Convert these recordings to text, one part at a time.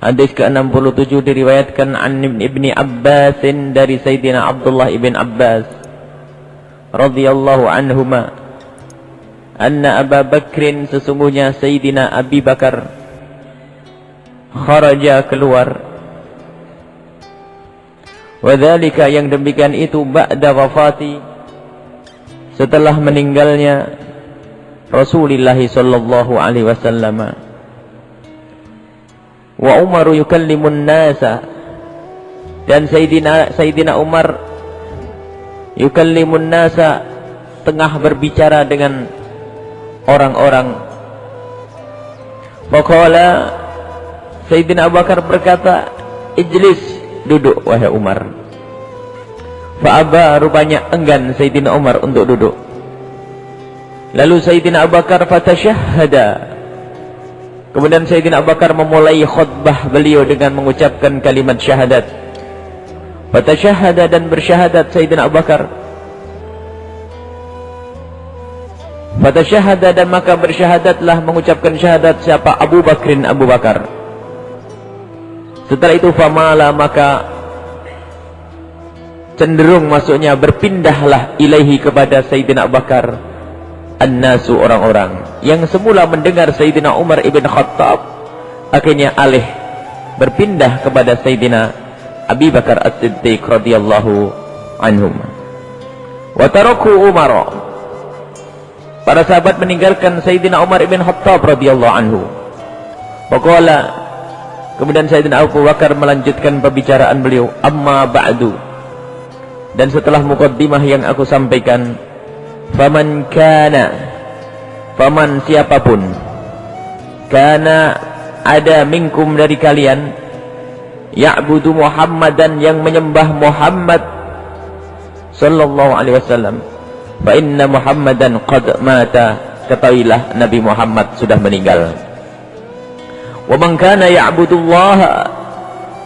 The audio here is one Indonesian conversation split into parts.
Hadis ke-67 diriwayatkan an Ibni Abbas dari Sayyidina Abdullah ibn Abbas radhiyallahu anhuma anna Abu Bakrin, sesungguhnya Sayyidina Abi Bakar, kharaja, keluar, wadzalika, yang demikian itu, ba'da wafati, setelah meninggalnya Rasulullah sallallahu alaihi wasallam. Wa Umar yukallimun nasa, dan Sayyidina Umar yukallimun nasa, tengah berbicara dengan orang-orang. Faqala, Sayyidina Abu Bakar berkata, ijlis, duduk wahai Umar. Fa'aba, rupanya enggan Sayyidina Umar untuk duduk. Lalu Sayyidina Abu Bakar fatasyahhada, kemudian Sayyidina Abu Bakar memulai khutbah beliau dengan mengucapkan kalimat syahadat. Fatasyahhada, dan bersyahadat Sayyidina Abu Bakar. Fatasyahhada, dan maka bersyahadatlah, mengucapkan syahadat siapa? Abu Bakrin, Abu Bakar. Setelah itu famala, maka cenderung, maksudnya berpindahlah, ilaihi, kepada Sayyidina Abu Bakar, an-nasu, orang-orang yang semula mendengar Sayyidina Umar ibn Khattab, akhirnya alih berpindah kepada Sayyidina Abi Bakar As-Siddiq radhiyallahu anhum. Wa taraku Umar, para sahabat meninggalkan Sayyidina Umar ibn Khattab radhiyallahu anhu. Faqala, kemudian Sayyidina Abu Bakar melanjutkan pembicaraan beliau, amma ba'du, dan setelah muqaddimah yang aku sampaikan, faman kana, faman siapapun, kana ada, minkum dari kalian, ya'budu Muhammadan, yang menyembah Muhammad sallallahu alaihi wasallam, fa inna Muhammadan qad mata, ketahuilah Nabi Muhammad sudah meninggal. Wa man kana ya'budullah,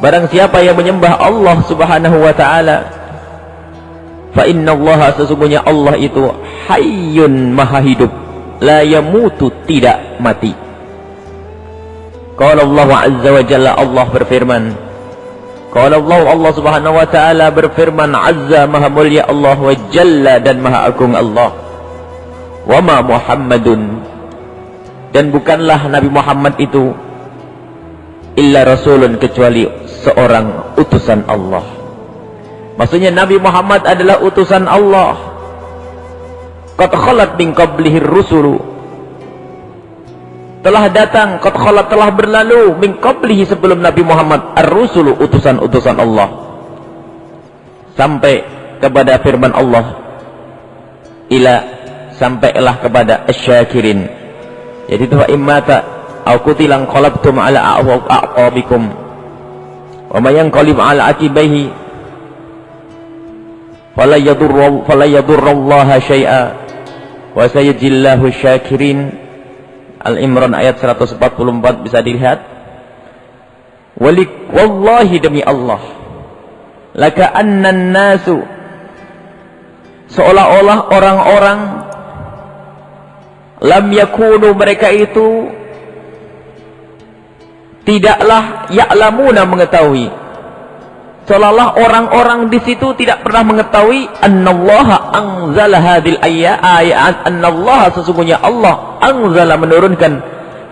barang siapa yang menyembah Allah subhanahu wa ta'ala, fa inna Allah, sesungguhnya Allah itu hayyun, maha hidup, la yamutu, tidak mati. Qala Allah azza wa jalla, Allah berfirman. Qala Allah subhanahu wa ta'ala berfirman, azza, maha mulia Allah, wa jalla, dan maha agung Allah. Wa ma Muhammadun, dan bukanlah Nabi Muhammad itu, illa rasulun, kecuali seorang utusan Allah. Maksudnya Nabi Muhammad adalah utusan Allah. Qad khalat min qablihi rusulu, telah datang, qad khalat, telah berlalu, min qablihi, sebelum Nabi Muhammad, ar-rusulu, utusan-utusan Allah. Sampai kepada firman Allah, ila, sampailah kepada asyakirin. Jadi itu immata au qutilan qalabtum ala a'qabikum wa may yanqalib ala aqibaihi fala yadurrullaha syai'a wa sayajillahu syakirin. Al-Imran ayat 144 bisa dilihat. Wallahi, demi Allah, laka annan nasu, seolah-olah orang-orang, lam yakunu, mereka itu tidaklah, ya'lamuna, mengetahui, seolah-olah orang-orang di situ tidak pernah mengetahui, annallaha anzala hadhil ayat, annallaha, sesungguhnya Allah, anzala, menurunkan,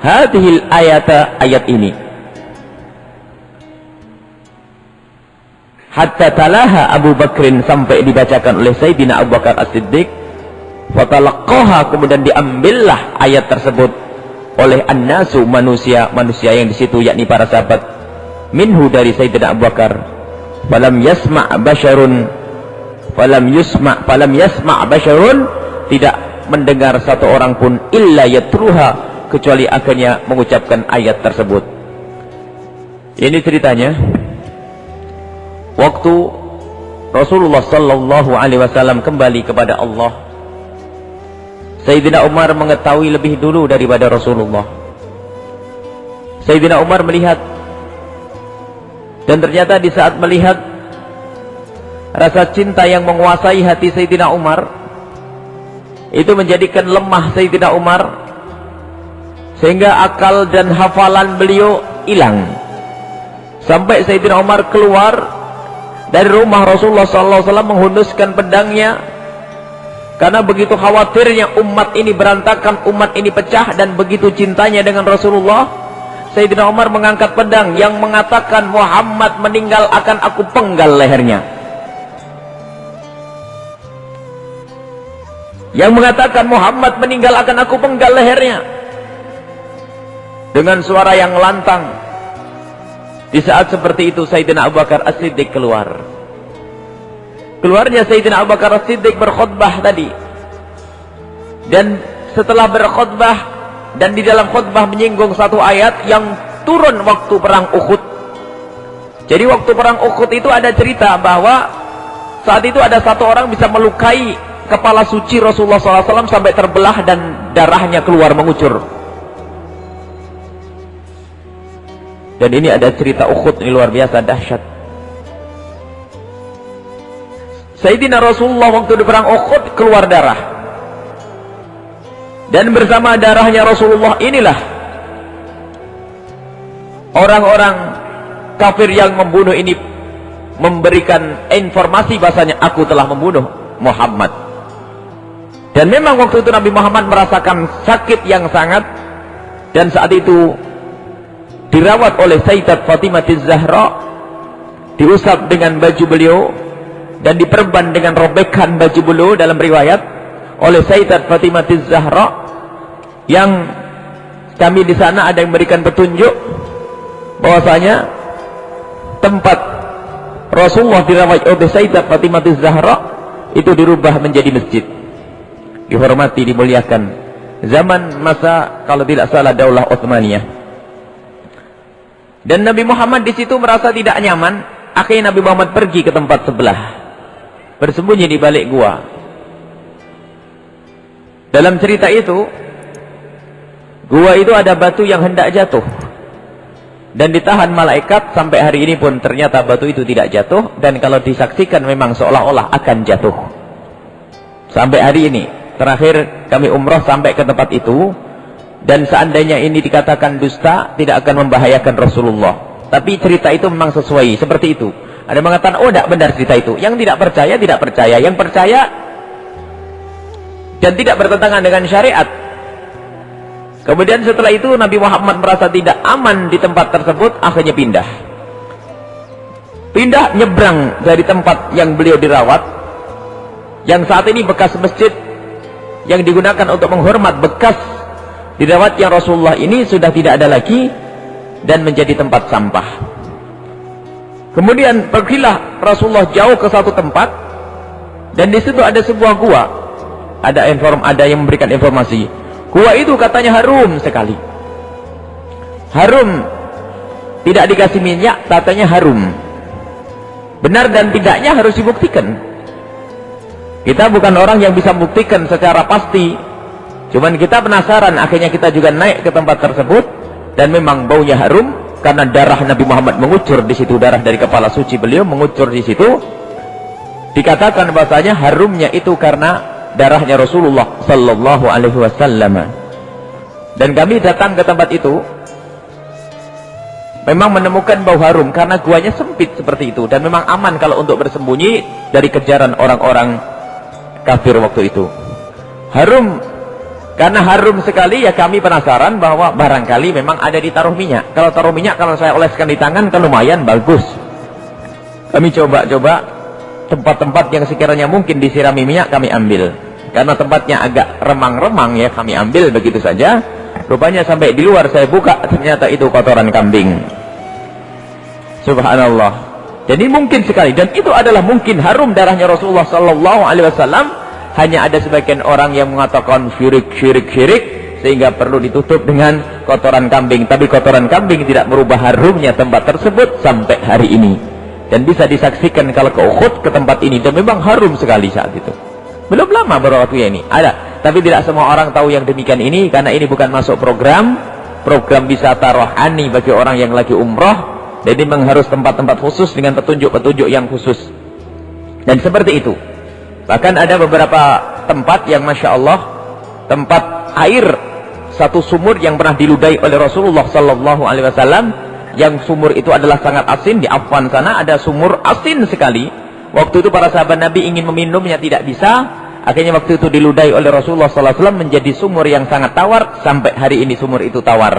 hadhil ayata, ayat ini. Hatta talaha Abu Bakrin, sampai dibacakan oleh Sayyidina Abu Bakar As-Siddiq. Fatalaqaha, kemudian diambillah ayat tersebut oleh an-nasu, manusia yang di situ, yakni para sahabat, minhu, dari Sayyidina Abu Bakar. Falam yasma' basyarun, tidak mendengar satu orang pun, illa yatruha, kecuali akhirnya mengucapkan ayat tersebut. Ini ceritanya waktu Rasulullah sallallahu alaihi wasallam kembali kepada Allah. Sayyidina Umar mengetahui lebih dulu daripada Rasulullah. Sayyidina Umar melihat, dan ternyata di saat melihat, rasa cinta yang menguasai hati Sayyidina Umar itu menjadikan lemah Sayyidina Umar, sehingga akal dan hafalan beliau hilang. sampai Sayyidina Umar keluar dari rumah Rasulullah SAW menghunuskan pedangnya karena begitu khawatirnya umat ini berantakan, umat ini pecah, dan begitu cintanya dengan Rasulullah. Sayyidina Umar mengangkat pedang yang mengatakan Muhammad meninggal akan aku penggal lehernya, yang mengatakan Muhammad meninggal akan aku penggal lehernya, dengan suara yang lantang. Di saat seperti itu Sayyidina Abu Bakar As-Siddiq keluar. Keluarnya Sayyidina Abu Bakar As-Siddiq berkhutbah tadi, dan setelah berkhutbah dan di dalam khutbah menyinggung satu ayat yang turun waktu perang Uhud. Jadi waktu perang Uhud itu ada cerita bahwa saat itu ada satu orang bisa melukai kepala suci Rasulullah SAW sampai terbelah dan darahnya keluar mengucur. Dan ini ada cerita Uhud, ini luar biasa dahsyat. Sayyidina Rasulullah waktu di perang Uhud keluar darah, dan bersama darahnya Rasulullah inilah orang-orang kafir yang membunuh ini memberikan informasi bahasanya aku telah membunuh Muhammad. Dan memang waktu itu Nabi Muhammad merasakan sakit yang sangat, dan saat itu dirawat oleh Sayyidat Fatimah Az-Zahra, diusap dengan baju beliau dan diperban dengan robekan baju beliau dalam riwayat oleh Sayyidat Fatimah Az-Zahra, yang kami di sana ada yang memberikan petunjuk bahwasanya tempat Rasulullah dirawat oleh Sayyidat Fatimah Az-Zahra itu dirubah menjadi masjid, dihormati, dimuliakan. Zaman masa kalau tidak salah Daulah Utsmaniyah. Dan Nabi Muhammad di situ merasa tidak nyaman, akhirnya Nabi Muhammad pergi ke tempat sebelah, bersembunyi di balik gua. Dalam cerita itu, gua itu ada batu yang hendak jatuh dan ditahan malaikat. Sampai hari ini pun ternyata batu itu tidak jatuh, dan kalau disaksikan memang seolah-olah akan jatuh. Sampai hari ini, terakhir kami umroh sampai ke tempat itu, dan seandainya ini dikatakan dusta tidak akan membahayakan Rasulullah, tapi cerita itu memang sesuai seperti itu. Ada yang mengatakan oh tidak benar cerita itu, yang tidak percaya tidak percaya, yang percaya dan tidak bertentangan dengan syariat. Kemudian setelah itu Nabi Muhammad merasa tidak aman di tempat tersebut, akhirnya pindah nyebrang dari tempat yang beliau dirawat, yang saat ini bekas masjid yang digunakan untuk menghormat bekas dirawatnya Rasulullah ini sudah tidak ada lagi dan menjadi tempat sampah. Kemudian pergilah Rasulullah jauh ke satu tempat, dan di situ ada sebuah gua. Ada yang memberikan informasi, gua itu katanya harum sekali. Harum, tidak dikasih minyak, katanya harum. Benar dan tidaknya harus dibuktikan. Kita bukan orang yang bisa membuktikan secara pasti, cuman kita penasaran, akhirnya kita juga naik ke tempat tersebut, dan memang baunya harum karena darah Nabi Muhammad mengucur di situ, darah dari kepala suci beliau mengucur di situ. Dikatakan bahasanya harumnya itu karena darahnya Rasulullah sallallahu alaihi wasallam. Dan kami datang ke tempat itu, memang menemukan bau harum karena guanya sempit seperti itu, dan memang aman kalau untuk bersembunyi dari kejaran orang-orang kafir waktu itu. Harum, karena harum sekali ya kami penasaran bahwa barangkali memang ada ditaruh minyak. Kalau taruh minyak, kalau saya oleskan di tangan kan lumayan bagus. Kami coba-coba tempat-tempat yang sekiranya mungkin disirami minyak kami ambil. Karena tempatnya agak remang-remang ya, kami ambil begitu saja. Rupanya sampai di luar saya buka, ternyata itu kotoran kambing. Subhanallah. Jadi mungkin sekali, dan itu adalah mungkin harum darahnya Rasulullah sallallahu alaihi wasallam. Hanya ada sebagian orang yang mengatakan syirik, sehingga perlu ditutup dengan kotoran kambing. Tapi kotoran kambing tidak merubah harumnya tempat tersebut sampai hari ini. Dan bisa disaksikan kalau ke Uhud, ke tempat ini, dan memang harum sekali saat itu. Belum lama baru waktu ini ada, tapi tidak semua orang tahu yang demikian ini, karena ini bukan masuk program wisata rohani bagi orang yang lagi umroh. Jadi memang harus tempat-tempat khusus dengan petunjuk-petunjuk yang khusus. Dan seperti itu. Bahkan ada beberapa tempat yang Masya Allah, tempat air satu sumur yang pernah diludahi oleh Rasulullah sallallahu alaihi wasallam, yang sumur itu adalah sangat asin. Di Affan sana ada sumur asin sekali. Waktu itu para sahabat Nabi ingin meminumnya, tidak bisa. Akhirnya waktu itu diludahi oleh Rasulullah SAW menjadi sumur yang sangat tawar. Sampai hari ini sumur itu tawar.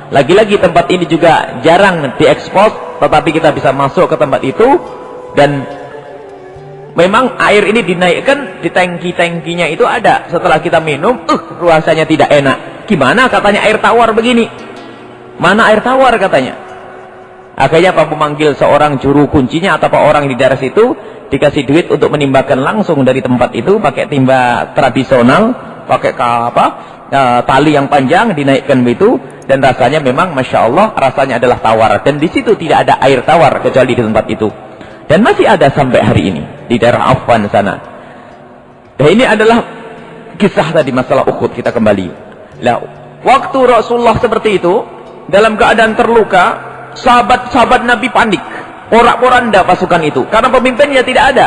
Lagi-lagi tempat ini juga jarang diekspos, tetapi kita bisa masuk ke tempat itu. Dan memang air ini dinaikkan di tangki-tangkinya itu ada. Setelah kita minum, rasanya tidak enak. Gimana katanya air tawar begini? Mana air tawar katanya? Akhirnya Pak memanggil seorang juru kuncinya atau orang di daerah situ, dikasih duit untuk menimbakan langsung dari tempat itu pakai timba tradisional, pakai tali yang panjang dinaikkan begitu, dan rasanya memang masya Allah rasanya adalah tawar. Dan di situ tidak ada air tawar kecuali di tempat itu. Dan masih ada sampai hari ini di daerah Affan sana. Dan ini adalah kisah tadi masalah Uhud. Kita kembali. Nah, waktu Rasulullah seperti itu dalam keadaan terluka, sahabat-sahabat Nabi panik, porak-poranda pasukan itu karena pemimpinnya tidak ada,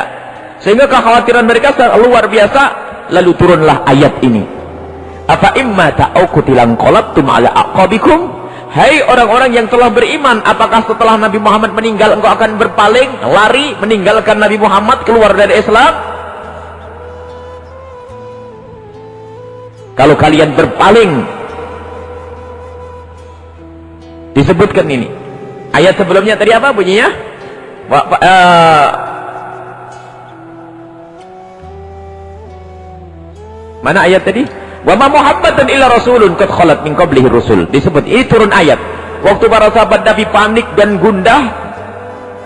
sehingga kekhawatiran mereka luar biasa. Lalu turunlah ayat ini, apa imma ta'uqutilan qalabtum ala aqabikum. Hai orang-orang yang telah beriman, apakah setelah Nabi Muhammad meninggal engkau akan berpaling, lari, meninggalkan Nabi Muhammad, keluar dari Islam? Kalau kalian berpaling, disebutkan ini. Ayat sebelumnya tadi apa bunyinya? Mana ayat tadi? Wa ma Muhammadun illa rasulun qad khalat min qablihi rusul. Disebut ini turun ayat. Waktu para sahabat Nabi panik dan gundah,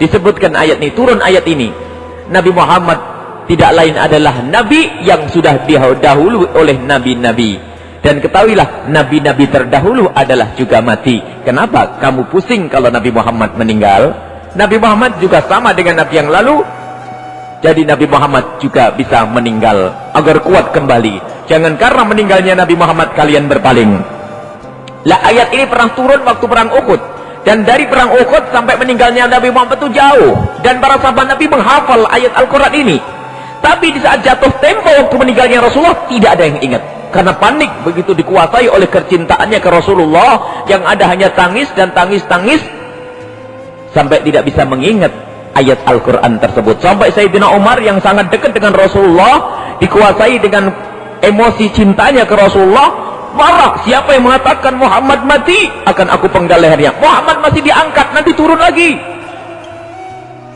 disebutkan ayat ini, turun ayat ini. Nabi Muhammad tidak lain adalah nabi yang sudah didahului oleh nabi-nabi. Dan ketahuilah, nabi-nabi terdahulu adalah juga mati. Kenapa kamu pusing kalau Nabi Muhammad meninggal? Nabi Muhammad juga sama dengan nabi yang lalu. Jadi Nabi Muhammad juga bisa meninggal agar kuat kembali. Jangan karena meninggalnya Nabi Muhammad kalian berpaling. Lah ayat ini pernah turun waktu perang Uhud. Dan dari perang Uhud sampai meninggalnya Nabi Muhammad itu jauh. Dan para sahabat Nabi menghafal ayat Al-Quran ini. Tapi di saat jatuh tempo waktu meninggalnya Rasulullah, tidak ada yang ingat. Karena panik begitu dikuasai oleh kecintaannya ke Rasulullah. Yang ada hanya tangis dan tangis-tangis. Sampai tidak bisa mengingat ayat Al-Quran tersebut. Sampai Sayyidina Umar yang sangat dekat dengan Rasulullah, dikuasai dengan emosi cintanya ke Rasulullah, marah. Siapa yang mengatakan Muhammad mati, akan aku penggal lehernya. Muhammad masih diangkat, nanti turun lagi.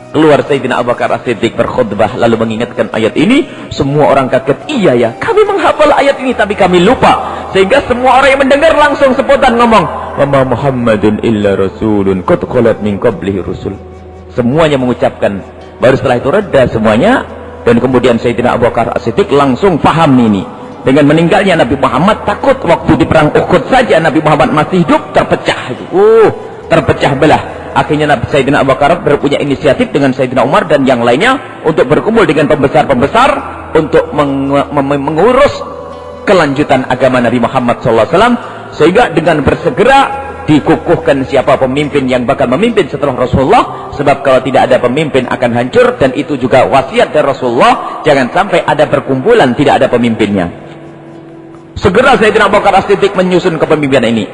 Keluar Sayyidina Abu Bakar As-Siddiq berkhutbah lalu mengingatkan ayat ini. Semua orang kaget, iya ya, kami menghafal ayat ini tapi kami lupa. Sehingga semua orang yang mendengar langsung spontan ngomong, wa ma Muhammadun illa rasulun qad khalat min qablihi rusul. Semuanya mengucapkan. Baru setelah itu reda semuanya. Dan kemudian Sayyidina Abu Bakar As-Siddiq langsung paham ini. Dengan meninggalnya Nabi Muhammad, takut waktu di perang Uhud saja Nabi Muhammad masih hidup, terpecah. Terpecah belah. Akhirnya Sayyidina Abu Bakar berpunya inisiatif dengan Sayyidina Umar dan yang lainnya untuk berkumpul dengan pembesar-pembesar untuk mengurus kelanjutan agama Nabi Muhammad SAW. Sehingga dengan bersegera dikukuhkan siapa pemimpin yang bakal memimpin setelah Rasulullah. Sebab kalau tidak ada pemimpin akan hancur. Dan itu juga wasiat dari Rasulullah, jangan sampai ada perkumpulan tidak ada pemimpinnya. Segera Sayyidina Abu Bakar As-Siddiq menyusun kepemimpinan ini.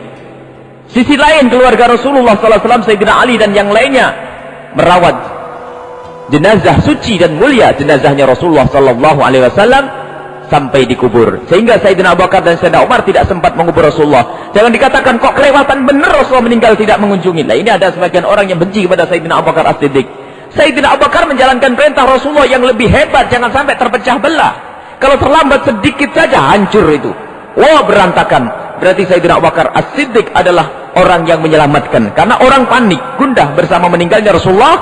Sisi lain keluarga Rasulullah SAW, Sayyidina Ali dan yang lainnya merawat jenazah suci dan mulia, jenazahnya Rasulullah SAW sampai dikubur. Sehingga Sayyidina Abu Bakar dan Sayyidina Umar tidak sempat mengubur Rasulullah. Jangan dikatakan kok kelewatan benar Rasulullah meninggal tidak mengunjungi. Nah, ini ada sebagian orang yang benci kepada Sayyidina Abu Bakar As-Siddiq. Sayyidina Abu Bakar menjalankan perintah Rasulullah yang lebih hebat, jangan sampai terpecah belah. Kalau terlambat sedikit saja hancur itu. Wah, berantakan. Berarti Sayyidina Abu Bakar As-Siddiq adalah orang yang menyelamatkan. Karena orang panik, gundah bersama meninggalnya Rasulullah.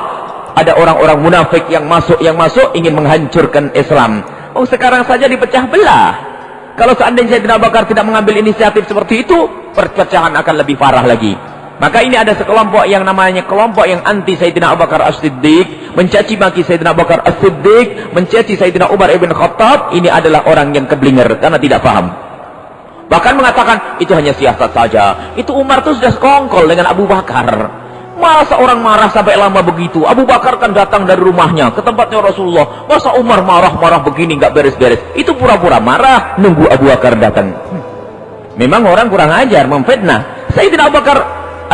Ada orang-orang munafik yang masuk ingin menghancurkan Islam. Oh, sekarang saja dipecah belah. Kalau seandainya Sayyidina Abu Bakar tidak mengambil inisiatif seperti itu, perpecahan akan lebih parah lagi. Maka ini ada sekelompok yang namanya kelompok yang anti Sayyidina Abu Bakar As-Siddiq, mencaci maki Sayyidina Abu Bakar As-Siddiq, mencaci Sayyidina Umar ibn Khattab. Ini adalah orang yang keblinger karena tidak paham. Bahkan mengatakan itu hanya siasat saja. Itu Umar itu sudah sekongkol dengan Abu Bakar. Masa orang marah sampai lama begitu? Abu Bakar kan datang dari rumahnya ke tempatnya Rasulullah. Masa Umar marah-marah begini nggak beres-beres? Itu pura-pura marah nunggu Abu Bakar datang. Memang orang kurang ajar, memfitnah. Sayyidina Abu Bakar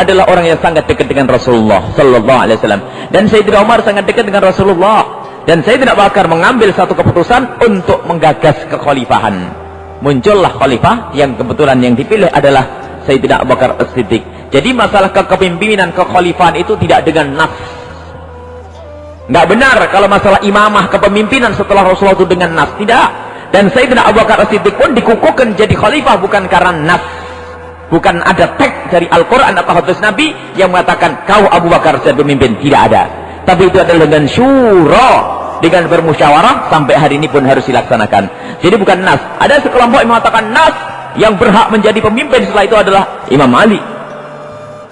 adalah orang yang sangat dekat dengan Rasulullah sallallahu alaihi wasallam, dan Sayyidina Umar sangat dekat dengan Rasulullah, dan Sayyidina Abu Bakar mengambil satu keputusan untuk menggagas kekhalifahan. Muncullah khalifah yang kebetulan yang dipilih adalah Sayyidina Abu Bakar As-Siddiq. Jadi masalah kepemimpinan kekhalifahan itu tidak dengan nas. Nggak benar kalau masalah imamah kepemimpinan setelah Rasulullah itu dengan nas, tidak. Dan Sayyidina Abu Bakar As-Siddiq pun dikukuhkan jadi khalifah bukan karena nas, bukan ada teks dari Al-Quran atau hadis Nabi yang mengatakan kau Abu Bakar jadi pemimpin, tidak ada. Tapi itu adalah dengan syura, dengan bermusyawarah, sampai hari ini pun harus dilaksanakan. Jadi bukan nas. Ada sekelompok yang mengatakan nas, yang berhak menjadi pemimpin setelah itu adalah Imam Ali.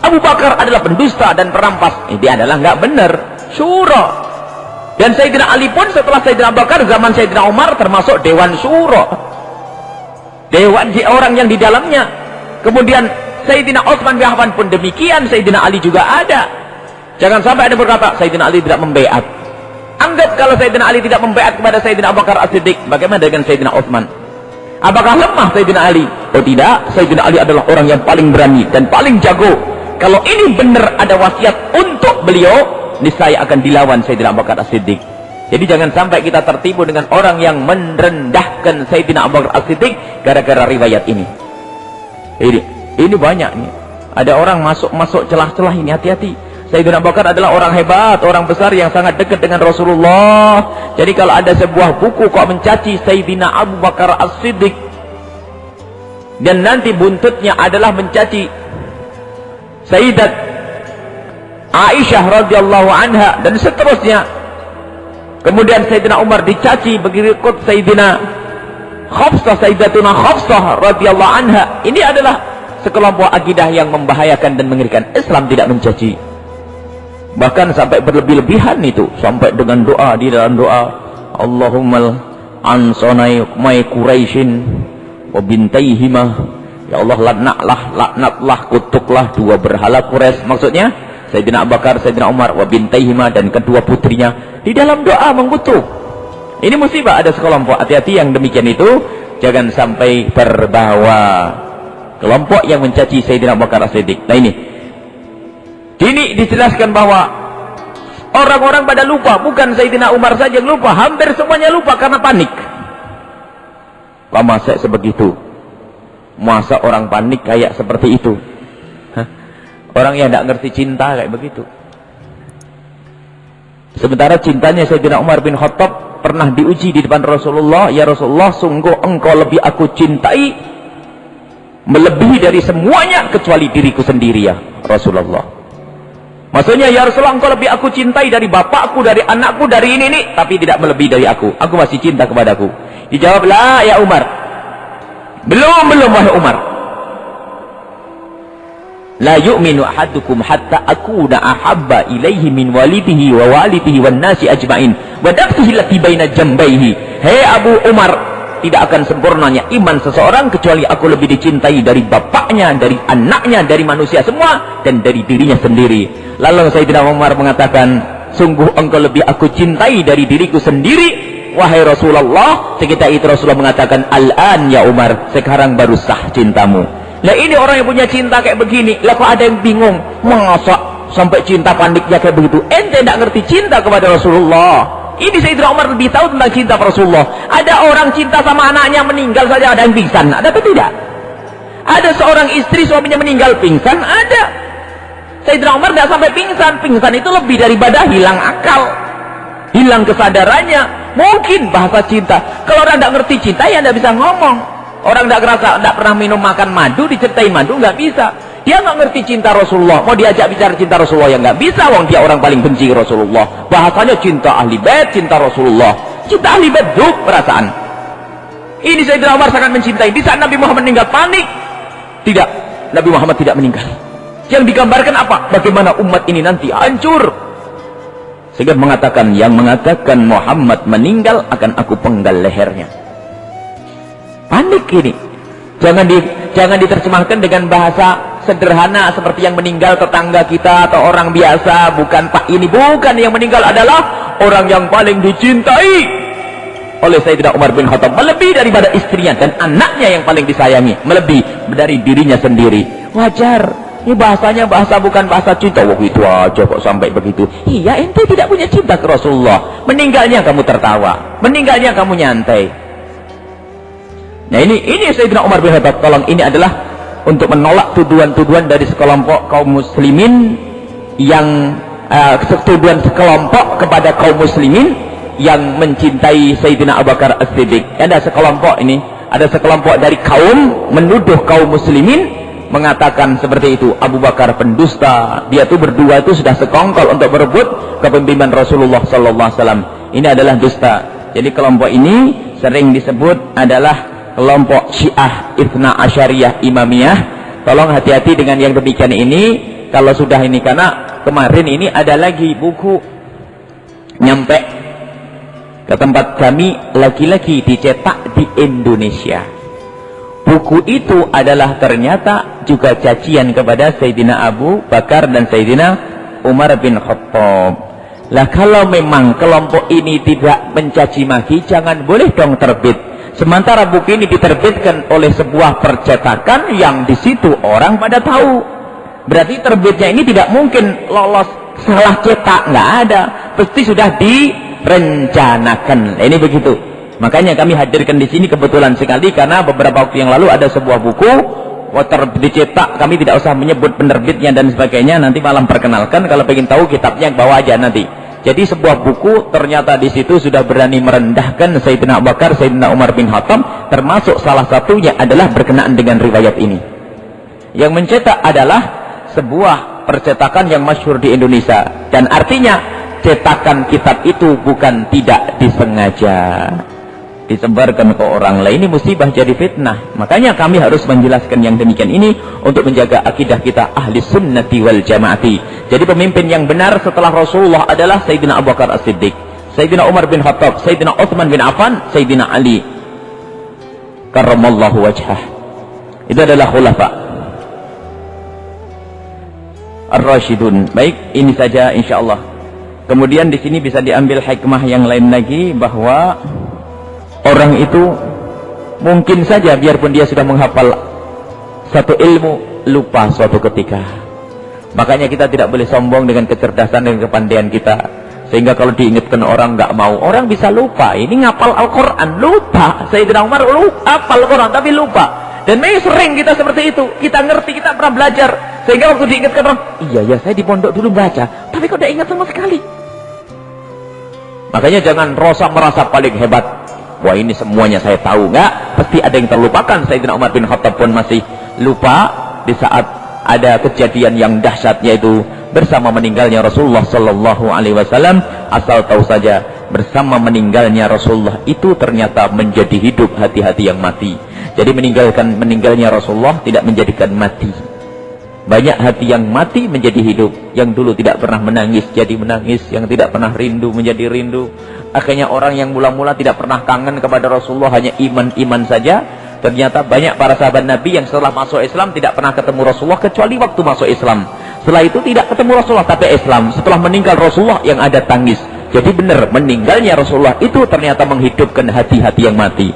Abu Bakar adalah pendusta dan perampas. Ini adalah nggak benar, syura. Dan Sayyidina Ali pun setelah Sayyidina Abu Bakar, zaman Sayyidina Umar termasuk Dewan Syura, dewan orang yang di dalamnya. Kemudian Sayyidina Utsman bin Affan pun demikian, Sayyidina Ali juga ada. Jangan sampai ada berkata Sayyidina Ali tidak membaiat. Anggap kalau Sayyidina Ali tidak membaiat kepada Sayyidina Abu Bakar As-Siddiq, bagaimana dengan Sayyidina Utsman? Apakah lemah Sayyidina Ali? Oh tidak, Sayyidina Ali adalah orang yang paling berani dan paling jago. Kalau ini benar ada wasiat untuk beliau, niscaya akan dilawan Sayyidina Abu Bakar As-Siddiq. Jadi jangan sampai kita tertipu dengan orang yang merendahkan Sayyidina Abu Bakar As-Siddiq gara-gara riwayat ini. Ini banyak nih. Ada orang masuk celah-celah ini, hati-hati. Sayyidina Abu Bakar adalah orang hebat, orang besar yang sangat dekat dengan Rasulullah. Jadi kalau ada sebuah buku kok mencaci Sayyidina Abu Bakar As-Siddiq, dan nanti buntutnya adalah mencaci Sayyidat Aisyah radhiyallahu anha dan seterusnya. Kemudian Sayyidina Umar dicaci, berikut Sayyidina Hafsah, Sayyidatuna Hafsah radhiyallahu anha. Ini adalah sekelompok akidah yang membahayakan dan mengerikan. Islam tidak mencaci. Bahkan sampai berlebih-lebihan itu, sampai dengan doa, di dalam doa Allahumma ansonai mai Quraisyin wa bintaihima, ya Allah laknatlah, kutuklah dua berhala Quraisy. Maksudnya Sayyidina Abu Bakar, Sayyidina Umar, wa bintaihima, dan kedua putrinya. Di dalam doa mengutuk. Ini musibah, ada sekelompok. Hati-hati yang demikian itu, jangan sampai terbawa kelompok yang mencaci Sayyidina Abu Bakar As-Siddiq. Nah ini dijelaskan bahwa orang-orang pada lupa, bukan Sayyidina Umar saja yang lupa, hampir semuanya lupa karena panik. Masa sebegitu? Masa orang panik kayak seperti itu? Orang yang tidak ngerti cinta kayak begitu. Sementara cintanya Sayyidina Umar bin Khattab pernah diuji di depan Rasulullah. Ya Rasulullah, sungguh engkau lebih aku cintai melebihi dari semuanya kecuali diriku sendiri ya Rasulullah. Maksudnya ya Rasulullah, engkau lebih aku cintai dari bapakku, dari anakku, dari ini, tapi tidak melebihi dari aku. Aku masih cinta kepadaku. Dijawab, la ya Umar. Belum wahai Umar. La yu'minu ahadukum hatta akuna ahabba ilaihi min walidihi wa walidihi wan nasi ajmain wa nafsihi allati baina jambaihi. Hei Abu Umar, tidak akan sempurnanya iman seseorang kecuali aku lebih dicintai dari bapaknya, dari anaknya, dari manusia semua, dan dari dirinya sendiri. Lalu Sayyidina Umar mengatakan, sungguh engkau lebih aku cintai dari diriku sendiri wahai Rasulullah. Sekitar itu Rasulullah mengatakan, al-an ya Umar, sekarang baru sah cintamu. Lah ini orang yang punya cinta kayak begini, lah kok ada yang bingung, masa sampai cinta paniknya kayak begitu? Ente tidak ngerti cinta kepada Rasulullah. Ini Sayyidina Umar lebih tahu tentang cinta Rasulullah. Ada orang cinta sama anaknya, meninggal saja ada yang pingsan, ada atau tidak? Ada seorang istri suaminya meninggal pingsan, ada. Sayyidina Umar tidak sampai pingsan. Pingsan itu lebih daripada hilang akal, hilang kesadarannya. Mungkin bahasa cinta. Kalau orang tidak ngerti cinta ya tidak bisa ngomong. Orang tidak ngerasa, tidak pernah minum makan madu, diceritai madu, nggak bisa. Dia nggak ngerti cinta Rasulullah. Mau diajak bicara cinta Rasulullah yang nggak bisa. Wong dia orang paling benci Rasulullah. Bahasanya cinta ahli bait, cinta Rasulullah. Cinta ahli bait duk perasaan. Ini Sayyidina Umar sangat mencintai. Di saat Nabi Muhammad meninggal panik. Tidak, Nabi Muhammad tidak meninggal. Yang digambarkan apa? Bagaimana umat ini nanti hancur. Sehingga mengatakan, yang mengatakan Muhammad meninggal akan aku penggal lehernya. Panik ini. Jangan diterjemahkan dengan bahasa sederhana seperti yang meninggal tetangga kita atau orang biasa. Bukan Pak ini, bukan. Yang meninggal adalah orang yang paling dicintai oleh Sayyidina Umar bin Khattab, melebihi daripada istrinya dan anaknya yang paling disayangi, melebihi dari dirinya sendiri. Wajar. Ini bahasanya bukan bahasa cinta. Wah itu aja kok sampai begitu. Iya, ente tidak punya cinta ke Rasulullah. Meninggalnya kamu tertawa, meninggalnya kamu nyantai. Nah ini Sayyidina Umar bin Khattab. Tolong, ini adalah untuk menolak tuduhan-tuduhan dari sekelompok kaum muslimin yang tuduhan sekelompok kepada kaum muslimin yang mencintai Sayyidina Abu Bakar As-Siddiq. Ada sekelompok dari kaum menuduh kaum muslimin, mengatakan seperti itu, Abu Bakar pendusta, dia tuh berdua itu sudah sekongkol untuk berebut kepemimpinan Rasulullah sallallahu alaihi wasallam. Ini adalah dusta. Jadi kelompok ini sering disebut adalah kelompok Syiah Itsna Asyariyah Imamiyah. Tolong hati-hati dengan yang demikian ini kalau sudah ini, karena kemarin ini ada lagi buku nyampe ke tempat kami, lagi-lagi dicetak di Indonesia. Buku itu adalah ternyata juga cacian kepada Sayyidina Abu Bakar dan Sayyidina Umar bin Khattab. Lah kalau memang kelompok ini tidak mencaci maki, jangan boleh dong terbit. Sementara buku ini diterbitkan oleh sebuah percetakan yang di situ orang pada tahu. Berarti terbitnya ini tidak mungkin lolos salah cetak, nggak ada. Pasti sudah direncanakan. Ini begitu. Makanya kami hadirkan di sini kebetulan sekali karena beberapa waktu yang lalu ada sebuah buku dicetak, kami tidak usah menyebut penerbitnya dan sebagainya, nanti malam perkenalkan, kalau ingin tahu kitabnya bawa aja nanti. Jadi sebuah buku ternyata di situ sudah berani merendahkan Sayyidina Abu Bakar, Sayyidina Umar bin Khattab, termasuk salah satunya adalah berkenaan dengan riwayat ini. Yang mencetak adalah sebuah percetakan yang masyhur di Indonesia, dan artinya cetakan kitab itu bukan tidak disengaja disebarkan ke orang lain. Ini musibah, jadi fitnah. Makanya kami harus menjelaskan yang demikian ini untuk menjaga akidah kita ahli sunnati wal jamaati. Jadi pemimpin yang benar setelah Rasulullah adalah Sayyidina Abu Bakar As-Siddiq, Sayyidina Umar bin Khattab, Sayyidina Utsman bin Affan, Sayyidina Ali karramallahu wajhah. Itu adalah khulafa ar-rasyidun. Baik, ini saja insyaallah. Kemudian di sini bisa diambil hikmah yang lain lagi, bahwa orang itu mungkin saja biarpun dia sudah menghafal satu ilmu, lupa suatu ketika. Makanya kita tidak boleh sombong dengan kecerdasan dan kepandaian kita, sehingga kalau diingatkan orang nggak mau. Orang bisa lupa, ini ngapal Al-Quran lupa. Sayyidina Umar hafal Al-Quran tapi lupa. Dan memang sering kita seperti itu. Kita ngerti, kita pernah belajar, sehingga waktu diingatkan orang, iya saya di pondok dulu baca, tapi kok tidak ingat sama sekali. Makanya jangan merasa paling hebat, wah ini semuanya saya tahu. Enggak, pasti ada yang terlupakan. Sayyidina Umar bin Khattab pun masih lupa di saat ada kejadian yang dahsyat, yaitu bersama meninggalnya Rasulullah sallallahu alaihi wasallam. Asal tahu saja, bersama meninggalnya Rasulullah itu ternyata menjadi hidup hati-hati yang mati. Jadi meninggalnya Rasulullah tidak menjadikan mati. Banyak hati yang mati menjadi hidup. Yang dulu tidak pernah menangis jadi menangis, yang tidak pernah rindu menjadi rindu. Akhirnya orang yang mula-mula tidak pernah kangen kepada Rasulullah, hanya iman-iman saja, ternyata banyak para sahabat Nabi yang setelah masuk Islam tidak pernah ketemu Rasulullah kecuali waktu masuk Islam. Setelah itu tidak ketemu Rasulullah tapi Islam. Setelah meninggal Rasulullah yang ada tangis. Jadi benar, meninggalnya Rasulullah itu ternyata menghidupkan hati-hati yang mati.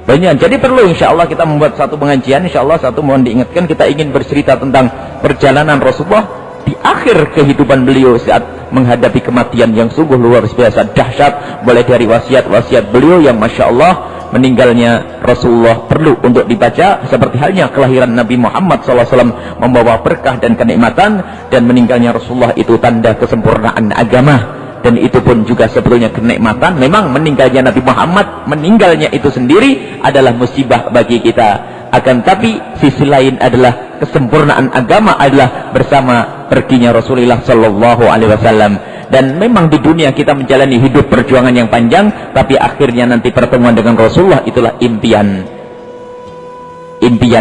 Banyak. Jadi perlu insyaallah kita membuat satu pengajian, insyaallah satu mohon diingatkan, kita ingin bercerita tentang perjalanan Rasulullah di akhir kehidupan beliau saat menghadapi kematian yang sungguh luar biasa dahsyat. Mulai dari wasiat-wasiat beliau yang Masya Allah, meninggalnya Rasulullah perlu untuk dibaca, seperti halnya kelahiran Nabi Muhammad SAW membawa berkah dan kenikmatan, dan meninggalnya Rasulullah itu tanda kesempurnaan agama. Dan itu pun juga sebetulnya kenikmatan. Memang meninggalnya Nabi Muhammad, meninggalnya itu sendiri adalah musibah bagi kita. Akan tapi sisi lain adalah kesempurnaan agama adalah bersama perginya Rasulullah Sallallahu Alaihi Wasallam. Dan memang di dunia kita menjalani hidup perjuangan yang panjang, tapi akhirnya nanti pertemuan dengan Rasulullah itulah impian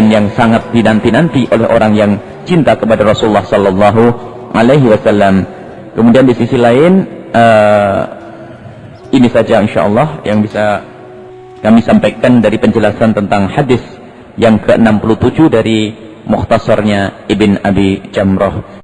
yang sangat dinanti-nanti oleh orang yang cinta kepada Rasulullah Sallallahu Alaihi Wasallam. Kemudian di sisi lain, ini saja insyaallah yang bisa kami sampaikan dari penjelasan tentang hadis yang ke-67 dari Mukhtasarnya Ibn Abi Jamrah.